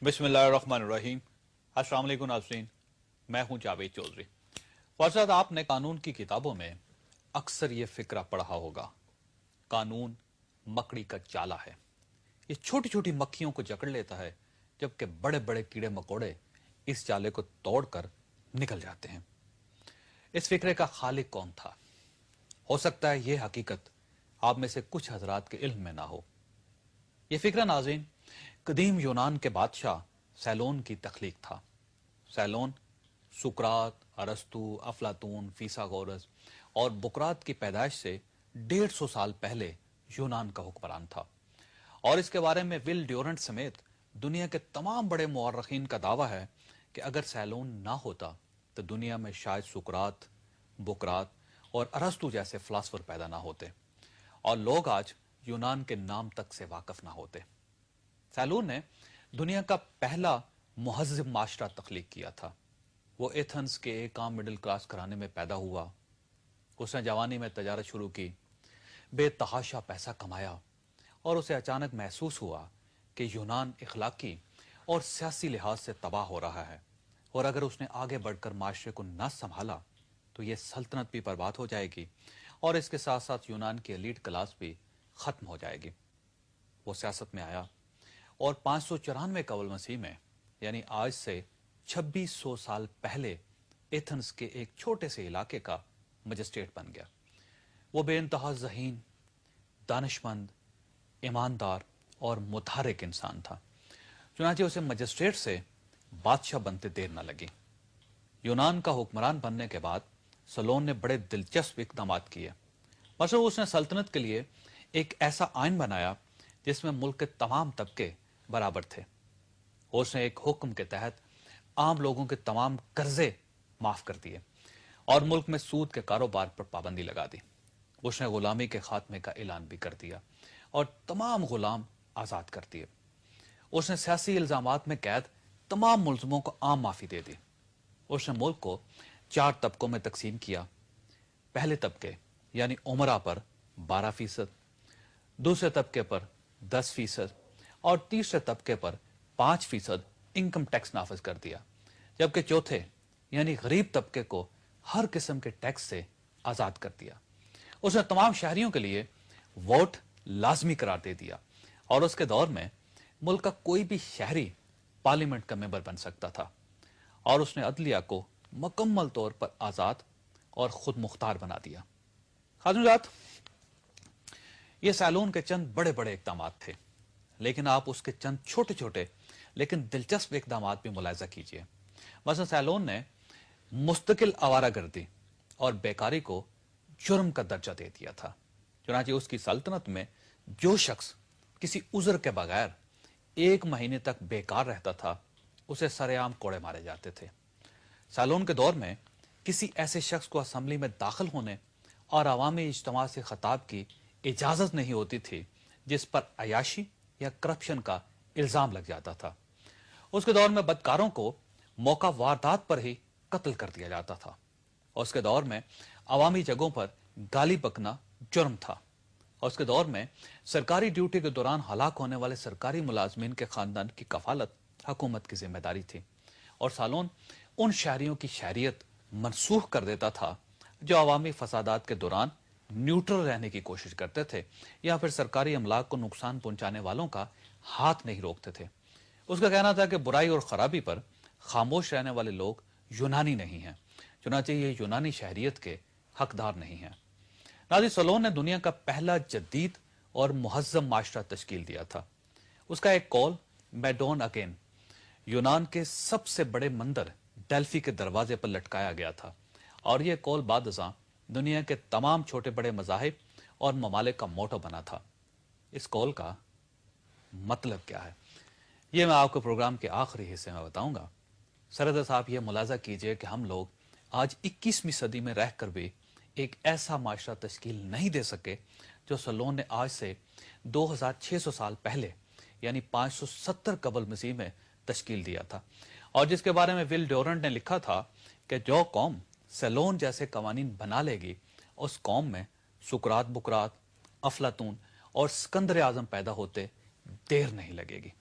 बिस्मिल्लाहिर्रहमानिर्रहीम। अस्सलाम वालेकुम नाज़रीन, मैं हूं जावेद चौधरी। वारसाद, आपने कानून की किताबों में अक्सर ये फिक्रा पढ़ा होगा, कानून मकड़ी का जाला है। ये छोटी छोटी मक्खियों को जकड़ लेता है, जबकि बड़े बड़े कीड़े मकोड़े इस जाले को तोड़कर निकल जाते हैं। इस फिक्रे का खालिक कौन था? हो सकता है ये हकीकत आप में से कुछ हजरात के इल्म में ना हो। ये फिक्रा नाज़रीन कदीम यूनान के बादशाह सैलोन की तख्लीक था। सैलोन सुकरात, अरस्तु, अफलातून, फीसागोरस और बुकरात की पैदाइश से 150 साल पहले यूनान का हुक्मरान था। और इसके बारे में विल ड्यूरेंट समेत दुनिया के तमाम बड़े मुअर्रिखीन का दावा है कि अगर सैलोन ना होता तो दुनिया में शायद सुकरात, बुकरात और अरस्तु जैसे फिलासफर पैदा ना होते और लोग आज यूनान के नाम तक से वाकिफ ना होते। सैलून ने दुनिया का पहला मुहज़्ज़िब माशरा तख्लीक किया था। वो एथेंस के एक आम मिडिल क्लास घराने में पैदा हुआ। उसने जवानी में तजारत शुरू की, बेतहाशा पैसा कमाया और उसे अचानक महसूस हुआ कि यूनान इखलाकी और सियासी लिहाज से तबाह हो रहा है और अगर उसने आगे बढ़कर माशरे को न संभाला तो ये सल्तनत भी बर्बाद हो जाएगी और इसके साथ साथ यूनान की एलीट क्लास भी खत्म हो जाएगी। वो सियासत में आया और 594 कबल मसीह में, यानी आज से 2600 साल पहले, एथेंस के एक छोटे से इलाके का मजिस्ट्रेट बन गया। वो बेइंतहा ज़हीन, दानिशमंद, ईमानदार और मुतहर्रिक इंसान था। चुनांचे उसे मजिस्ट्रेट से बादशाह बनते देर न लगी। यूनान का हुक्मरान बनने के बाद सलोन ने बड़े दिलचस्प इक़दाम किए। मसलन उसने सल्तनत के लिए एक ऐसा आइन बनाया जिसमें मुल्क के तमाम तबके बराबर थे। उसने एक हुक्म के तहत आम लोगों के तमाम कर्जे माफ कर दिए और मुल्क में सूद के कारोबार पर पाबंदी लगा दी। उसने गुलामी के खात्मे का ऐलान भी कर दिया और तमाम गुलाम आज़ाद कर दिए। उसने सियासी इल्जामात में कैद तमाम मुल्ज़िमों को आम माफ़ी दे दी। उसने मुल्क को 4 तबकों में तकसीम किया। पहले तबके यानी उमरा पर 12%, दूसरे तबके पर 10% और तीसरे तबके पर 5% इनकम टैक्स नाफिज कर दिया, जबकि चौथे यानी गरीब तबके को हर किस्म के टैक्स से आज़ाद कर दिया। उसने तमाम शहरियों के लिए वोट लाजमी करार दे दिया और उसके दौर में मुल्क का कोई भी शहरी पार्लियामेंट का मेंबर बन सकता था और उसने अदलिया को मुकम्मल तौर पर आज़ाद और खुद मुख्तार बना दिया। खातून, ये सैलून के चंद बड़े बड़े इक़दाम थे, लेकिन आप उसके चंद छोटे छोटे लेकिन दिलचस्प इक़दाम भी मुलाहिज़ा कीजिए। मसलन सैलून ने मुस्तकिल आवारागर्दी और बेकारी को जुर्म का दर्जा दे दिया था। चुनांचे उसकी सल्तनत में जो शख्स किसी उज़र के बगैर 1 महीने तक बेकार रहता था उसे सरेआम कोड़े मारे जाते थे। सैलून के दौर में किसी ऐसे शख्स को असम्बली में दाखिल होने और अवामी इज्तिमा से खिताब की इजाज़त नहीं होती थी जिस पर अयाशी या करप्शन का इल्ज़ाम लग जाता था। उसके दौर में बदकारों को मौका वारदात पर ही कत्ल कर दिया जाता था। और उसके दौर में अवामी जगहों पर गाली बकना जुर्म था। और उसके दौर में सरकारी ड्यूटी के दौरान हलाक होने वाले सरकारी मुलाजमीन के खानदान की कफालत हुकूमत की जिम्मेदारी थी। और सालोन उन शहरियों की शहरियत मनसूख कर देता था जो अवामी फसादात के दौरान न्यूट्रल रहने की कोशिश करते थे या फिर सरकारी अमलाक को नुकसान पहुंचाने वालों का हाथ नहीं रोकते थे। उसका कहना था कि बुराई और खराबी पर खामोश रहने वाले लोग यूनानी नहीं हैं, चुनांचे ये यूनानी शहरियत के हकदार नहीं हैं। नाज़रीन, सलोन ने दुनिया का पहला जदीद और मुहज़्ज़म माशरा तश्कील दिया था। उसका एक कॉल मैडोन अगेन यूनान के सबसे बड़े मंदिर डेल्फी के दरवाजे पर लटकाया गया था और यह कॉल बादशाह दुनिया के तमाम छोटे बड़े मज़ाहिब और ममालिक का मोटो बना था। इस कॉल का मतलब क्या है, यह मैं आपको प्रोग्राम के आखिरी हिस्से में बताऊंगा। सरदार साहब, यह मुलाजा कीजिए कि हम लोग आज 21वीं सदी में रहकर भी एक ऐसा माशरा तश्कील नहीं दे सके जो सलोन ने आज से 2600 साल पहले यानी 570 कबल मसीह में तश्कील दिया था और जिसके बारे में विल ड्यूरेंट ने लिखा था कि जो कौम सलोन जैसे कवानीन बना लेगी उस कौम में सुकरात, बुकरात, अफलातून और सिकंदर आजम पैदा होते देर नहीं लगेगी।